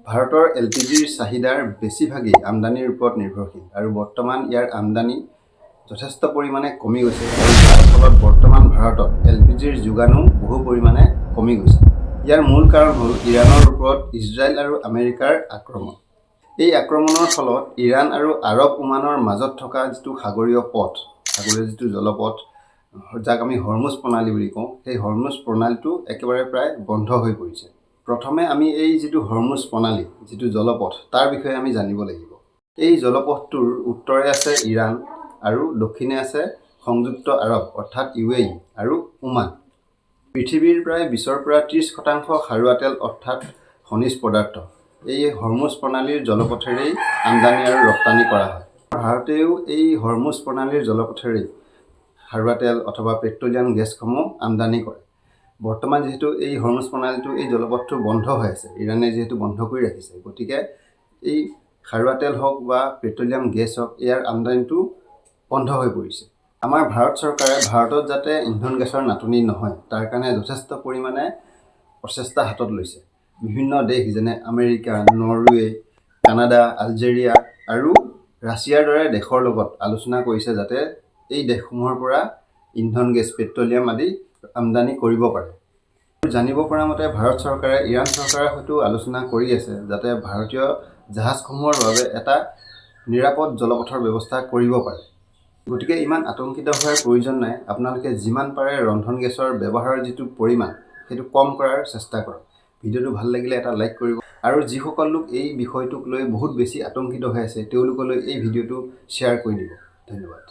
ভাৰতৰ এলপিজিৰ চাহিদাৰ বেছিভাগেই আমদানিৰ ওপৰত নিৰ্ভৰশীল আৰু বৰ্তমান ইয়াৰ আমদানি যথেষ্ট পৰিমাণে কমি গৈছে আৰু যাৰ ফলত বৰ্তমান ভাৰতত এলপিজিৰ যোগানো বহু পৰিমাণে কমি গৈছে। ইয়াৰ মূল কাৰণ হ'ল ইৰাণৰ ওপৰত ইজৰাইল আৰু আমেৰিকাৰ আক্ৰমণ। এই আক্ৰমণৰ ফলত ইৰাণ আৰু আৰৱ ওমানৰ মাজত থকা যিটো সাগৰীয় পথ, সাগৰীয় যিটো জলপথ, যাক আমি হৰমুজ প্ৰণালী বুলি কওঁ, সেই হৰমুজ প্ৰণালীটো একেবাৰে প্ৰায় বন্ধ হৈ পৰিছে। প্ৰথমে আমি এই যিটো হৰমুজ প্ৰণালী, যিটো জলপথ, তাৰ বিষয়ে আমি জানিব লাগিব। এই জলপথটোৰ উত্তৰে আছে ইৰাণ আৰু দক্ষিণে আছে সংযুক্ত আৰৱ অৰ্থাৎ UAE আৰু ওমান। পৃথিৱীৰ প্ৰায় 20ৰ পৰা 30% খাৰুৱা তেল অৰ্থাৎ খনিজ পদাৰ্থ এই হৰমুজ প্ৰণালীৰ জলপথেৰেই আমদানি আৰু ৰপ্তানি কৰা হয়। ভাৰতেও এই হৰমুজ প্ৰণালীৰ জলপথেৰেই খাৰুৱা তেল অথবা পেট্ৰলিয়াম গেছসমূহ আমদানি কৰে। বৰ্তমান যিহেতু এই হৰমুজ প্ৰণালীটো, এই জলপথটো বন্ধ হৈ আছে, ইৰাণে যিহেতু বন্ধ কৰি ৰাখিছে, গতিকে এই খাৰুৱা তেল হওক বা পেট্ৰলিয়াম গেছ হওক, ইয়াৰ আমদানিটো বন্ধ হৈ পৰিছে। আমাৰ ভাৰত চৰকাৰে ভাৰতত যাতে ইন্ধন গেছৰ নাটনি নহয় তাৰ কাৰণে যথেষ্ট পৰিমাণে প্ৰচেষ্টা হাতত লৈছে। বিভিন্ন দেশ যেনে আমেৰিকা, নৰৱে, কানাডা, আলজেৰিয়া আৰু ৰাছিয়াৰ দৰে দেশৰ লগত আলোচনা কৰিছে যাতে এই দেশসমূহৰ পৰা ইন্ধন গেছ, পেট্ৰলিয়াম আদি আমদানি কৰিব পাৰে। জানিব পৰা মতে ভাৰত চৰকাৰে ইৰাণ চৰকাৰৰ সৈতে আলোচনা কৰি আছে যাতে ভাৰতীয় জাহাজসমূহৰ বাবে এটা নিৰাপদ জলপথৰ ব্যৱস্থা কৰিব পাৰে। গতিকে ইমান আতংকিত হোৱাৰ প্ৰয়োজন নাই। আপোনালোকে যিমান পাৰে ৰন্ধন গেছৰ ব্যৱহাৰৰ যিটো পৰিমাণ, সেইটো কম কৰাৰ চেষ্টা কৰক। ভিডিঅ'টো ভাল লাগিলে এটা লাইক কৰিব আৰু যিসকল লোক এই বিষয়টোক লৈ বহুত বেছি আতংকিত হৈ আছে তেওঁলোকলৈ এই ভিডিঅ'টো শ্বেয়াৰ কৰি দিব। ধন্যবাদ।